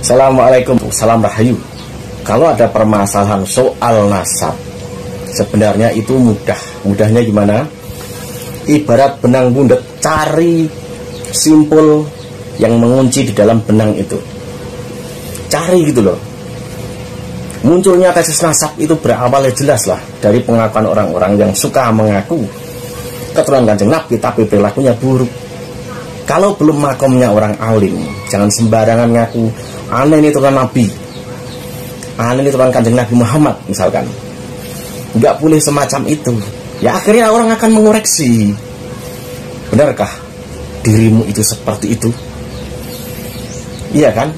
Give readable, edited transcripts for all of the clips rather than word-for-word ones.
Assalamualaikum, salam rahayu. Kalau ada permasalahan soal nasab, sebenarnya itu mudah. Mudahnya gimana? Ibarat benang bundet, cari simpul yang mengunci di dalam benang itu. Cari gitu loh. Munculnya tesis nasab itu berawal jelas lah dari pengakuan orang-orang yang suka mengaku keturunan Kanjeng Nabi tapi perilakunya buruk. Kalau belum makomnya orang alim, jangan sembarangan ngaku aneh ini turunan Nabi, aneh ini turunan Kanjeng Nabi Muhammad misalkan. Nggak boleh semacam itu. Ya akhirnya orang akan mengoreksi, benarkah dirimu itu seperti itu? Iya kan?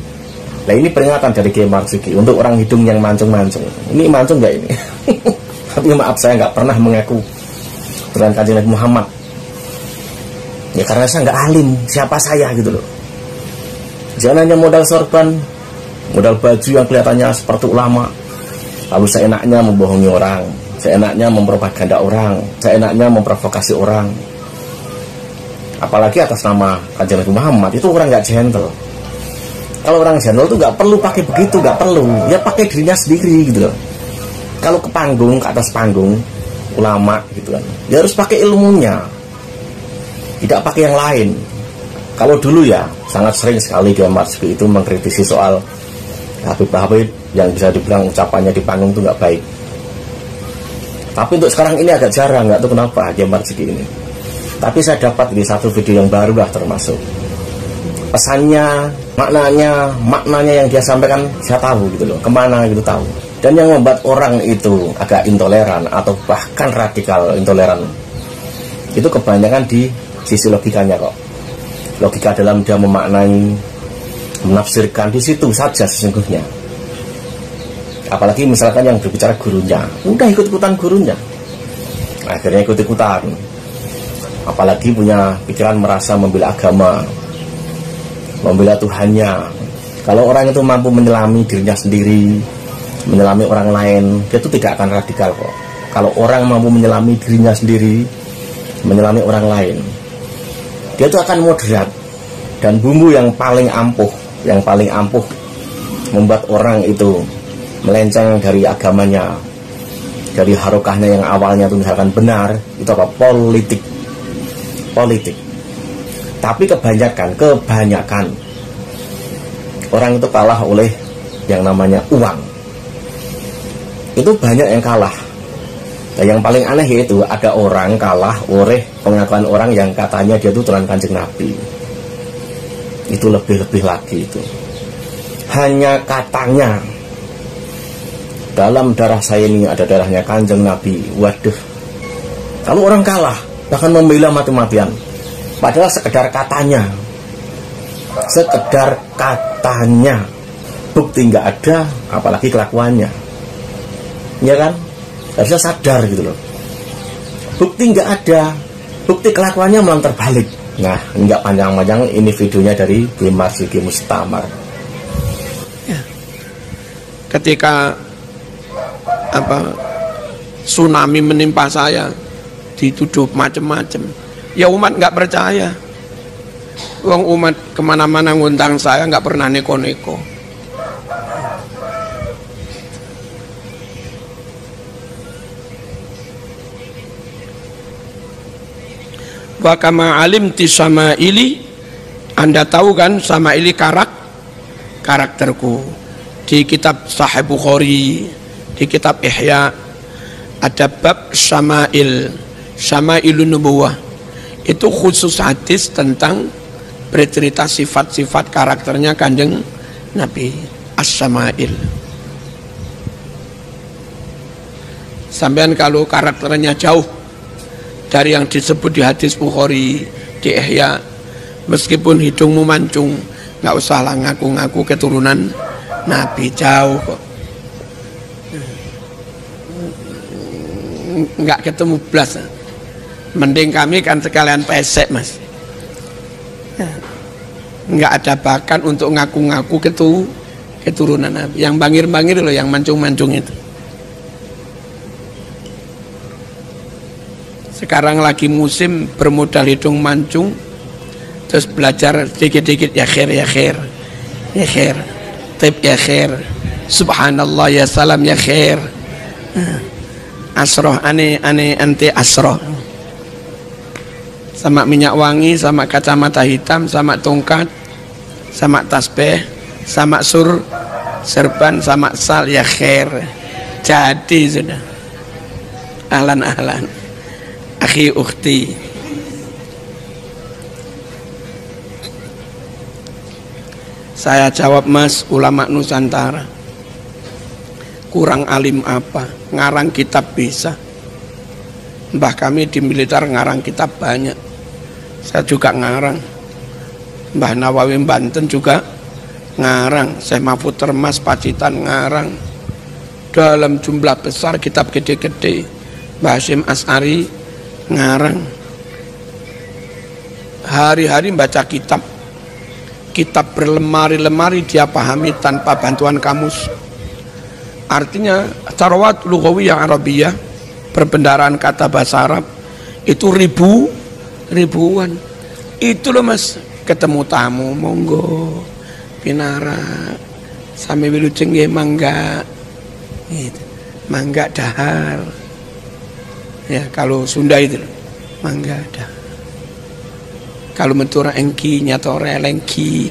Nah ini peringatan dari Kiai Marzuki untuk orang hidung yang mancung-mancung. Ini mancung nggak ini? Tapi maaf, saya nggak pernah mengaku turunan Kanjeng Nabi Muhammad. Ya karena saya nggak alim, siapa saya gitu loh. Jangan hanya modal sorban, modal baju yang kelihatannya seperti ulama, lalu seenaknya membohongi orang, seenaknya mempropaganda orang, seenaknya memprovokasi orang. Apalagi atas nama Kanjeng Nabi Muhammad, itu orang nggak gentle. Kalau orang gentle tuh nggak perlu pakai begitu, nggak perlu. Ya pakai dirinya sendiri gitu loh. Kalau ke panggung, ke atas panggung, ulama gitu kan, ya harus pakai ilmunya, tidak pakai yang lain. Kalau dulu ya sangat sering sekali Kiai Marzuki itu mengkritisi soal Habib yang bisa dibilang ucapannya di panggung itu nggak baik. Tapi untuk sekarang ini agak jarang, nggak tahu kenapa Kiai Marzuki ini. Tapi saya dapat di satu video yang baru lah termasuk pesannya, maknanya yang dia sampaikan saya tahu gitu loh, kemana gitu tahu. Dan yang membuat orang itu agak intoleran atau bahkan radikal intoleran itu kebanyakan di sisi logikanya kok. Logika dalam dia memaknai, menafsirkan, di situ saja sesungguhnya. Apalagi misalkan yang berbicara gurunya, udah ikut-ikutan gurunya, akhirnya ikut-ikutan. Apalagi punya pikiran merasa membela agama, membela Tuhannya. Kalau orang itu mampu menyelami dirinya sendiri, menyelami orang lain, dia itu tidak akan radikal kok. Kalau orang mampu menyelami dirinya sendiri, menyelami orang lain, dia itu akan moderat. Dan bumbu yang paling ampuh membuat orang itu melenceng dari agamanya, dari harokahnya yang awalnya itu misalkan benar, itu apa? Politik. Tapi kebanyakan orang itu kalah oleh yang namanya uang. Itu banyak yang kalah. Nah, yang paling aneh yaitu ada orang kalah oleh pengakuan orang yang katanya dia itu turunan Kanjeng Nabi. Itu lebih lagi itu. Hanya katanya, dalam darah saya ini ada darahnya Kanjeng Nabi. Waduh. Kalau orang kalah bahkan membela mati-matian, padahal sekedar katanya, bukti nggak ada, apalagi kelakuannya, ya kan? Harusnya sadar gitu loh. Bukti nggak ada, bukti kelakuannya malah terbalik. Nah, nggak panjang-panjang, ini videonya dari Kiai Marzuki Mustamar. Ya. Ketika tsunami menimpa saya, dituduh macam-macam, ya umat nggak percaya. Wong umat kemana-mana ngundang saya nggak pernah neko-neko. Wa kama alimti Syama'ili, Anda tahu kan Syama'ili karakterku. Di kitab Sahih Bukhari, di kitab Ihya ada bab Syama'ilun Nubuwah. Itu khusus hadis tentang bercerita sifat-sifat karakternya Kanjeng Nabi, As-Syama'il. Sampean kalau karakternya jauh dari yang disebut di hadis Bukhari, di Ihya, meskipun hidungmu mancung, nggak usah lah ngaku-ngaku keturunan Nabi, jauh kok. Nggak ketemu belas. Mending kami kan sekalian pesek, Mas. Nggak ada bahkan untuk ngaku-ngaku keturunan Nabi. Yang bangir-bangir loh, yang mancung-mancung itu. Sekarang lagi musim bermodal hidung mancung, terus belajar dikit-dikit ya khair. khotib ya khair, subhanallah ya salam ya khair, asroh ane ente asroh, sama minyak wangi, sama kacamata hitam, sama tongkat, sama tasbih, sama serban, sama sal ya khair. Jadi sudah. Ahlan akhi ukhti. Saya jawab, Mas, ulama Nusantara kurang alim apa? Ngarang kitab bisa. Mbah kami di militer ngarang kitab banyak. Saya juga ngarang. Mbah Nawawi Banten juga ngarang. Syekh Mahfud Termas Pacitan ngarang. Dalam jumlah besar kitab gede-gede. Mbah Hasyim As'ari ngarang. Hari-hari baca kitab. Kitab berlemari-lemari dia pahami tanpa bantuan kamus. Artinya Tharawat Lughawiyah Arabiyah, perbendaharaan kata bahasa Arab itu ribuan. Itu loh Mas, ketemu tamu monggo pinara sami wilujeng nggih mangga. Gitu. Mangga dahar. Ya kalau Sunda itu mangga dahar. Kalau mentura engki nyatore lengki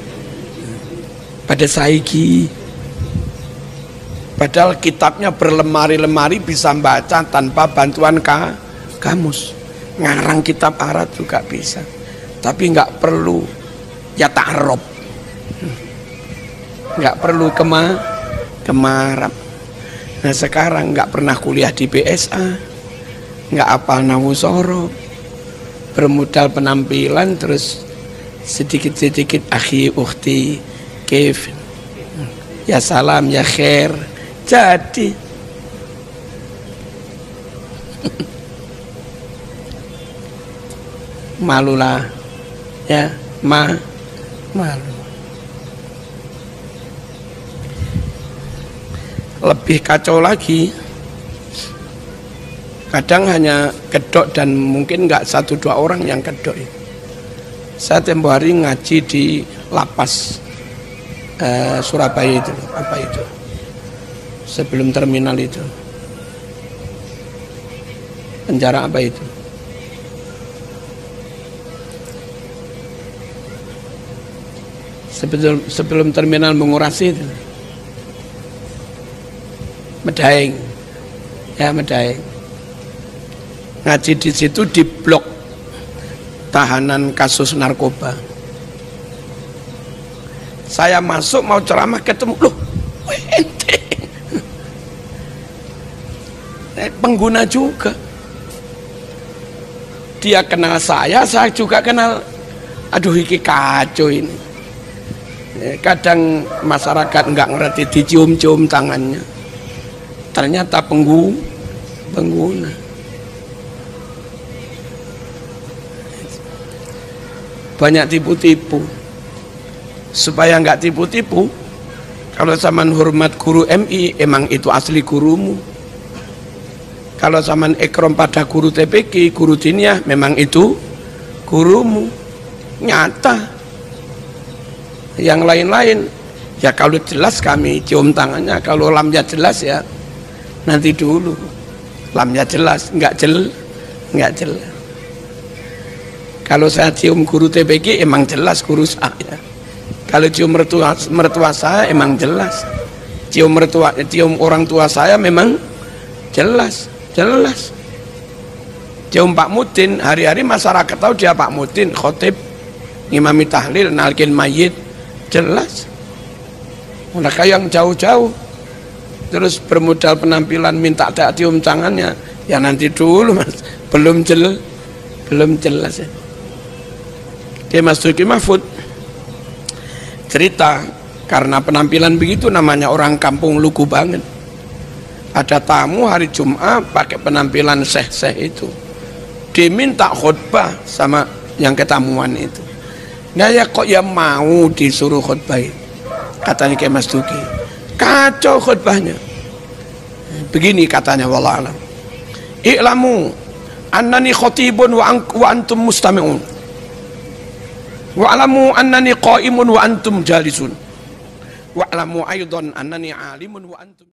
pada saiki, padahal kitabnya berlemari-lemari bisa baca tanpa bantuan kamus. Ngarang kitab Arab juga bisa, tapi nggak perlu ya ta'arrab, nggak perlu kemarap. Nah sekarang nggak pernah kuliah di BSA, nggak hafal nahwu sorof, bermodal penampilan terus sedikit-sedikit akhi ukhti kif ya salam ya khair. Jadi malulah ya malu. Lebih kacau lagi, kadang hanya kedok dan mungkin nggak 1-2 orang yang kedok. Saya tempo hari ngaji di lapas Surabaya itu, apa itu? Sebelum terminal itu. Penjara apa itu? Sebelum terminal Mengurasi itu. Medaeng. Ya, Medaeng. Ngaji di situ di blok tahanan kasus narkoba. Saya masuk mau ceramah ketemu loh, ente pengguna juga. Dia kenal saya juga kenal. Aduh iki kacau ini. Kadang masyarakat nggak ngerti, dicium-cium tangannya. Ternyata pengguna. Banyak tipu-tipu. Supaya nggak tipu-tipu, kalau zaman hormat guru MI, emang itu asli gurumu. Kalau zaman ekrom pada guru TPQ, guru diniyah, memang itu gurumu. Nyata. Yang lain-lain, ya kalau jelas kami cium tangannya, kalau lamnya jelas ya nanti dulu. Lamnya jelas, nggak jelas. Kalau saya cium guru TPQ emang jelas guru saya. Kalau cium mertua saya emang jelas. Cium orang tua saya memang jelas. Cium Pak Mudin, hari-hari masyarakat tahu dia Pak Mudin, khotib, ngimami tahlil, nalkin mayit, jelas. Mereka yang jauh-jauh terus bermodal penampilan minta cium tangannya, ya nanti dulu Mas, belum jelas ya. Dia Mas Duki Mahfud cerita, karena penampilan begitu namanya orang kampung lugu banget. Ada tamu hari Jumat pakai penampilan syekh itu, diminta khutbah sama yang ketamuan itu. Nah ya kok ya mau disuruh khutbah, katanya kayak Mas Duki, kacau khutbahnya. Begini katanya, wallahualam, i'lamu annani khatibun wa antum mustami'un, wa'lamu annani qa'imun wa antum jalisun, Wa'lamu aidan annani alimun wa antum